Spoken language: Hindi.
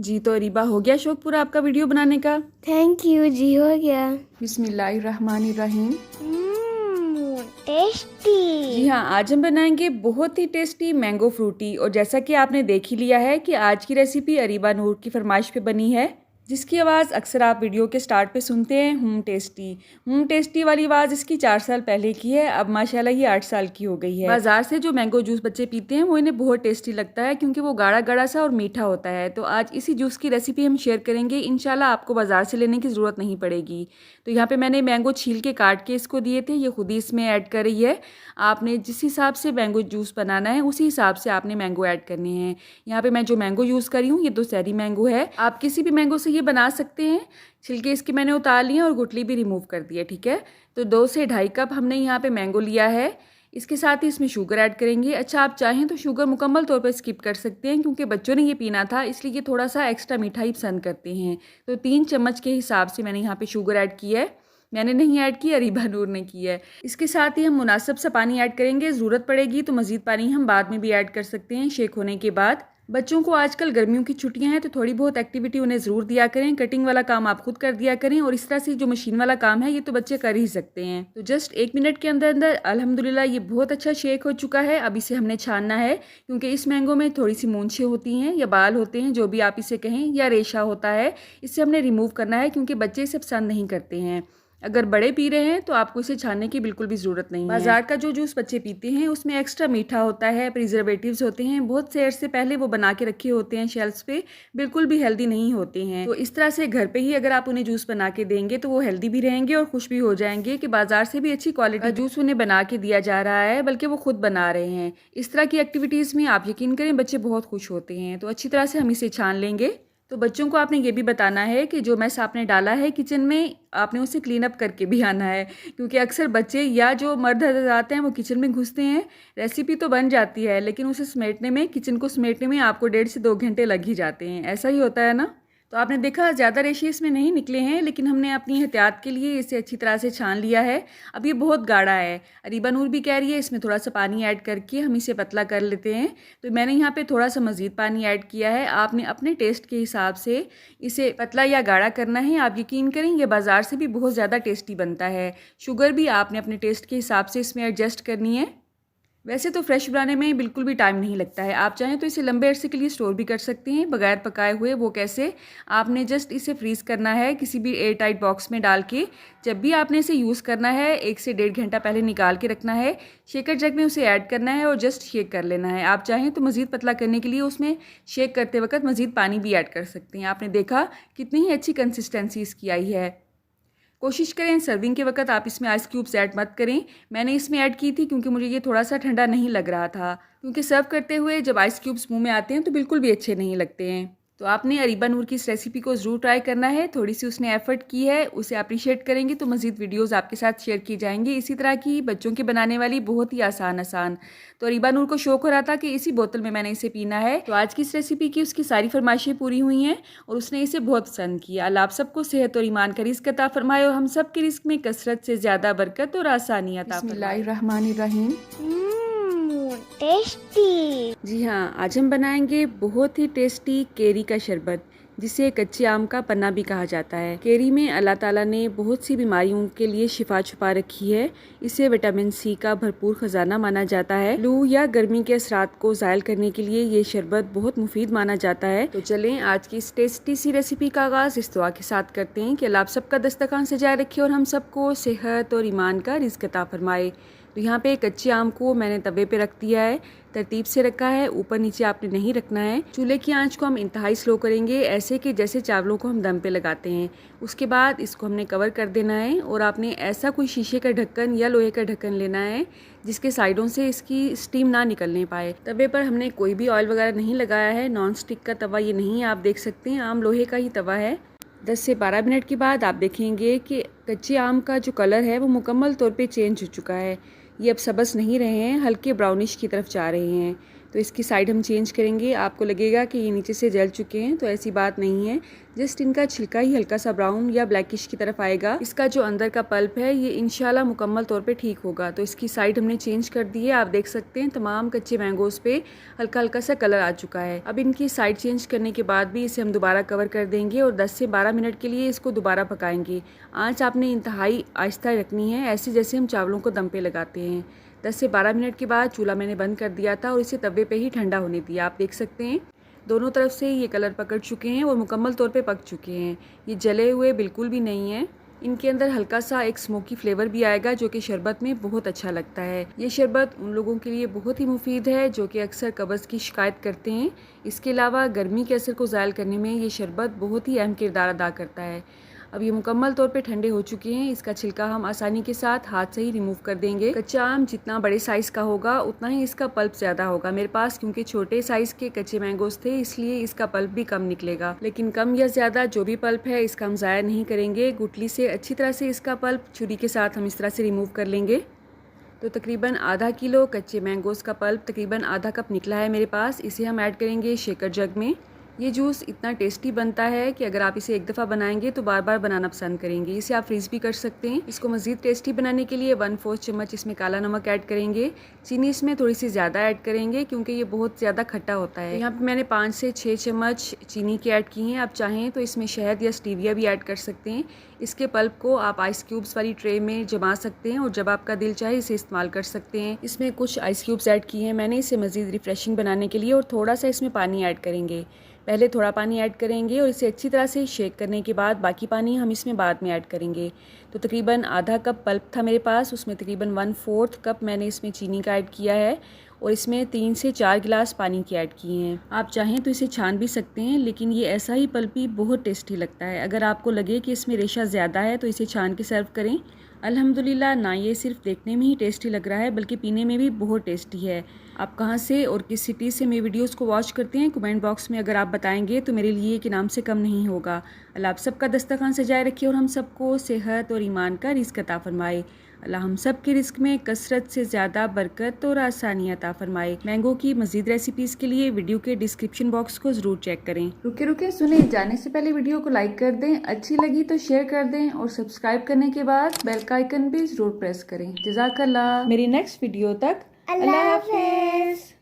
जी तो रीबा, हो गया शौक पूरा आपका वीडियो बनाने का? थैंक यू जी, हो गया। बिस्मिल्लाहिर्रहमानिर्रहीम। टेस्टी। जी हाँ, आज हम बनाएंगे बहुत ही टेस्टी मैंगो फ्रूटी। और जैसा कि आपने देख ही लिया है कि आज की रेसिपी अरीबा नूर की फरमाइश पे बनी है, जिसकी आवाज़ अक्सर आप वीडियो के स्टार्ट पे सुनते हैं, हूम टेस्टी वाली आवाज़ इसकी 4 साल पहले की है। अब माशाल्लाह ये 8 साल की हो गई है। बाजार से जो मैंगो जूस बच्चे पीते हैं वो इन्हें बहुत टेस्टी लगता है, क्योंकि वो गाढ़ा गाढ़ा सा और मीठा होता है। तो आज इसी जूस की रेसिपी हम शेयर करेंगे। इंशाल्लाह आपको बाजार से लेने की ज़रूरत नहीं पड़ेगी। तो यहाँ पे मैंने मैंगो छील के काट के इसको दिए थे, ये खुद ही इसमें ऐड कर रही है। आपने जिस हिसाब से मैंगो जूस बनाना है उसी हिसाब से आपने मैंगो ऐड करने हैं। यहाँ पे मैं जो मैंगो यूज़ करी हूँ ये दशहरी मैंगो है। आप किसी भी मैंगो से ये बना सकते हैं। छिलके इसके मैंने उतार लिए और गुठली भी रिमूव कर दी है, ठीक है। तो 2 से ढाई कप हमने यहाँ पे मैंगो लिया है। इसके साथ ही इसमें शुगर ऐड करेंगे। अच्छा, आप चाहें तो शुगर मुकम्मल तौर पर स्किप कर सकते हैं, क्योंकि बच्चों ने ये पीना था, इसलिए ये थोड़ा सा एक्स्ट्रा मीठा ही पसंद करते हैं। तो 3 चम्मच के हिसाब से मैंने यहाँ पे शुगर ऐड की है। मैंने नहीं ऐड की, अरीबा नूर ने की है। इसके साथ ही हम मुनासिब सा पानी ऐड करेंगे। ज़रूरत पड़ेगी तो मज़ीद पानी हम बाद में भी ऐड कर सकते हैं शेक होने के बाद। बच्चों को आजकल गर्मियों की छुट्टियां हैं, तो थोड़ी बहुत एक्टिविटी उन्हें ज़रूर दिया करें। कटिंग वाला काम आप खुद कर दिया करें, और इस तरह से जो मशीन वाला काम है ये तो बच्चे कर ही सकते हैं। तो जस्ट 1 मिनट के अंदर अंदर अल्हम्दुलिल्लाह ये बहुत अच्छा शेक हो चुका है। अब इसे हमने छानना है, क्योंकि इस मैंगो में थोड़ी सी मूंछें होती हैं या बाल होते हैं, जो भी आप इसे कहें, या रेशा होता है। इसे हमने रिमूव करना है, क्योंकि बच्चे इसे पसंद नहीं करते हैं। अगर बड़े पी रहे हैं तो आपको इसे छानने की बिल्कुल भी ज़रूरत नहीं है। बाजार का जो जूस बच्चे पीते हैं उसमें एक्स्ट्रा मीठा होता है, प्रिजर्वेटिव्स होते हैं, बहुत से से पहले वो बना के रखे होते हैं शेल्फ्स पे, बिल्कुल भी हेल्दी नहीं होते हैं। तो इस तरह से घर पे ही अगर आप उन्हें जूस बना के देंगे तो वो हेल्दी भी रहेंगे और खुश भी हो जाएंगे कि बाजार से भी अच्छी क्वालिटी का जूस उन्हें बना के दिया जा रहा है, बल्कि वो खुद बना रहे हैं। इस तरह की एक्टिविटीज़ में आप यकीन करें बच्चे बहुत खुश होते हैं। तो अच्छी तरह से हम इसे छान लेंगे। तो बच्चों को आपने ये भी बताना है कि जो मैस आपने डाला है किचन में, आपने उसे क्लीन अप करके भी आना है, क्योंकि अक्सर बच्चे या जो मर्द हज़रात आते हैं वो किचन में घुसते हैं। रेसिपी तो बन जाती है, लेकिन उसे समेटने में, किचन को समेटने में आपको 1.5 से 2 घंटे लग ही जाते हैं। ऐसा ही होता है ना। तो आपने देखा ज़्यादा रेशे इसमें नहीं निकले हैं, लेकिन हमने अपनी एहतियात के लिए इसे अच्छी तरह से छान लिया है। अब ये बहुत गाढ़ा है। अरीबा नूर भी कह रही है इसमें थोड़ा सा पानी ऐड करके हम इसे पतला कर लेते हैं। तो मैंने यहाँ पे थोड़ा सा मज़ीद पानी ऐड किया है। आपने अपने टेस्ट के हिसाब से इसे पतला या गाढ़ा करना है। आप यकीन करें ये बाज़ार से भी बहुत ज़्यादा टेस्टी बनता है। शुगर भी आपने अपने टेस्ट के हिसाब से इसमें एडजस्ट करनी है। वैसे तो फ्रेश बनाने में बिल्कुल भी टाइम नहीं लगता है। आप चाहें तो इसे लंबे अरसे के लिए स्टोर भी कर सकते हैं बगैर पकाए हुए। वो कैसे? आपने जस्ट इसे फ्रीज़ करना है किसी भी एयर टाइट बॉक्स में डाल के। जब भी आपने इसे यूज़ करना है 1 से 1.5 घंटा पहले निकाल के रखना है। शेकर जग में उसे ऐड करना है और जस्ट शेक कर लेना है। आप चाहें तो मज़ीद पतला करने के लिए उसमें शेक करते वक्त मज़ीद पानी भी ऐड कर सकते हैं। आपने देखा कितनी ही अच्छी कंसिस्टेंसी इसकी आई है। कोशिश करें सर्विंग के वक्त आप इसमें आइस क्यूब्स ऐड मत करें। मैंने इसमें ऐड की थी क्योंकि मुझे ये थोड़ा सा ठंडा नहीं लग रहा था, क्योंकि सर्व करते हुए जब आइस क्यूब्स मुंह में आते हैं तो बिल्कुल भी अच्छे नहीं लगते हैं। तो आपने अरीबा नूर की इस रेसिपी को ज़रूर ट्राई करना है। थोड़ी सी उसने एफर्ट की है, उसे अप्रिशिएट करेंगे तो मज़ीद वीडियोस आपके साथ शेयर की जाएंगी इसी तरह की बच्चों के बनाने वाली, बहुत ही आसान। तो अरीबा नूर को शौक हो रहा था कि इसी बोतल में मैंने इसे पीना है। तो आज की इस रेसिपी की उसकी सारी फरमाइशें पूरी हुई हैं और उसने इसे बहुत पसंद किया। अल्लाह आप सबको सेहत और ईमान का रिज़्क अता फरमाए और हम सब के रिज़्क में कसरत से ज़्यादा बरकत और आसानी अता फरमाए। बिस्मिल्लाहिर्रहमानिर्रहीम। टेस्टी। जी हाँ, आज हम बनाएंगे बहुत ही टेस्टी केरी का शरबत, जिसे कच्चे आम का पन्ना भी कहा जाता है। केरी में अल्लाह ताला ने बहुत सी बीमारियों के लिए शिफा छुपा रखी है। इसे विटामिन सी का भरपूर खजाना माना जाता है। लू या गर्मी के असरात को ज़ायल करने के लिए ये शरबत बहुत मुफीद माना जाता है। तो चलें आज की इस टेस्टी सी रेसिपी का आगाज़ इस दुआ के साथ करते हैं कि अल्लाह आप सबका दस्तरखान सजाए रखे और हम सबको सेहत और ईमान का रिज़्क अता फरमाए। तो यहाँ पे कच्चे आम को मैंने तवे पे रख दिया है, तरतीब से रखा है, ऊपर नीचे आपने नहीं रखना है। चूल्हे की आंच को हम इंतहाई स्लो करेंगे, ऐसे कि जैसे चावलों को हम दम पे लगाते हैं। उसके बाद इसको हमने कवर कर देना है और आपने ऐसा कोई शीशे का ढक्कन या लोहे का ढक्कन लेना है जिसके साइडों से इसकी स्टीम ना निकलने पाए। तवे पर हमने कोई भी ऑयल वगैरह नहीं लगाया है, नॉन स्टिक का तवा ये नहीं है, आप देख सकते हैं आम लोहे का ही तवा है। 10 से 12 मिनट के बाद आप देखेंगे कि कच्चे आम का जो कलर है वो मुकम्मल तौर पे चेंज हो चुका है। ये अब सब्ज़ नहीं रहे हैं, हल्के ब्राउनिश की तरफ जा रहे हैं। तो इसकी साइड हम चेंज करेंगे। आपको लगेगा कि ये नीचे से जल चुके हैं, तो ऐसी बात नहीं है। जस्ट इनका छिलका ही हल्का सा ब्राउन या ब्लैकिश की तरफ आएगा। इसका जो अंदर का पल्प है ये इंशाल्लाह मुकम्मल तौर पे ठीक होगा। तो इसकी साइड हमने चेंज कर दी है। आप देख सकते हैं तमाम कच्चे मैंगोज पे हल्का हल्का सा कलर आ चुका है। अब इनकी साइड चेंज करने के बाद भी इसे हम दोबारा कवर कर देंगे और 10 से 12 मिनट के लिए इसको दोबारा पकाएंगे। आँच आपने इंतहाई आहिस्ता रखनी है, ऐसे जैसे हम चावलों को दम पे लगाते हैं। 10 से 12 मिनट के बाद चूल्हा मैंने बंद कर दिया था और इसे तवे पे ही ठंडा होने दिया। आप देख सकते हैं दोनों तरफ से ये कलर पकड़ चुके हैं और मुकम्मल तौर पे पक चुके हैं। ये जले हुए बिल्कुल भी नहीं है। इनके अंदर हल्का सा एक स्मोकी फ्लेवर भी आएगा जो कि शरबत में बहुत अच्छा लगता है। ये शरबत उन लोगों के लिए बहुत ही मुफीद है जो कि अक्सर कब्ज़ की शिकायत करते हैं। इसके अलावा गर्मी के असर को ज़ायल करने में ये शरबत बहुत ही अहम किरदार अदा करता है। अब ये मुकम्मल तौर पे ठंडे हो चुके हैं। इसका छिलका हम आसानी के साथ हाथ से ही रिमूव कर देंगे। कच्चा आम जितना बड़े साइज़ का होगा उतना ही इसका पल्प ज़्यादा होगा। मेरे पास क्योंकि छोटे साइज़ के कच्चे मैंगोज थे इसलिए इसका पल्प भी कम निकलेगा, लेकिन कम या ज़्यादा जो भी पल्प है इसका हम ज़ाया नहीं करेंगे। गुठली से अच्छी तरह से इसका पल्प छुरी के साथ हम इस तरह से रिमूव कर लेंगे। तो तकरीबन आधा किलो कच्चे मैंगोज़ का पल्प तकरीबन आधा कप निकला है मेरे पास। इसे हम ऐड करेंगे शेकर जग में। ये जूस इतना टेस्टी बनता है कि अगर आप इसे एक दफ़ा बनाएंगे तो बार बार बनाना पसंद करेंगे। इसे आप फ्रीज़ भी कर सकते हैं। इसको मज़ीद टेस्टी बनाने के लिए 1/4 चम्मच इसमें काला नमक ऐड करेंगे। चीनी इसमें थोड़ी सी ज़्यादा ऐड करेंगे क्योंकि ये बहुत ज़्यादा खट्टा होता है। यहाँ पे मैंने 5 से 6 चम्मच चीनी की ऐड की हैं। आप चाहें तो इसमें शहद या स्टीविया भी ऐड कर सकते हैं। इसके पल्प को आप आइस क्यूब्स वाली ट्रे में जमा सकते हैं और जब आपका दिल चाहे इसे इस्तेमाल कर सकते हैं। इसमें कुछ आइस क्यूब्स ऐड किए हैं मैंने इसे मज़ीद रिफ्रेशिंग बनाने के लिए, और थोड़ा सा इसमें पानी ऐड करेंगे। पहले थोड़ा पानी ऐड करेंगे और इसे अच्छी तरह से शेक करने के बाद बाकी पानी हम इसमें बाद में ऐड करेंगे। तो तकरीबन आधा कप पल्प था मेरे पास, उसमें तकरीबन 1/4 कप मैंने इसमें चीनी का ऐड किया है और इसमें 3 से 4 गिलास पानी की ऐड किए हैं। आप चाहें तो इसे छान भी सकते हैं, लेकिन ये ऐसा ही पल्प भी बहुत टेस्टी लगता है। अगर आपको लगे कि इसमें रेशा ज़्यादा है तो इसे छान के सर्व करें। अल्हम्दुलिल्लाह ना ये सिर्फ देखने में ही टेस्टी लग रहा है बल्कि पीने में भी बहुत टेस्टी है। आप कहाँ से और किस सिटी से मेरे वीडियोस को वॉच करते हैं कमेंट बॉक्स में अगर आप बताएंगे तो मेरे लिए कि नाम से कम नहीं होगा। अल्लाह आप सबका दस्तरखान सजाए रखे और हम सबको सेहत और ईमान का रिज़्क अता फरमाए। अल्लाह हम सब के रिस्क में कसरत से ज़्यादा बरकत और आसानी अता फरमाए। मैंगो की मज़ीद रेसिपीज़ के लिए वीडियो के डिस्क्रिप्शन बॉक्स को ज़रूर चेक करें। रुके रुके सुने, जाने से पहले वीडियो को लाइक कर दें, अच्छी लगी तो शेयर कर दें और सब्सक्राइब करने के बाद बेल का आइकन भी ज़रूर प्रेस करें। जज़ाकल्लाह। मेरी नेक्स्ट वीडियो तक अल्लाह हाफ़िज़।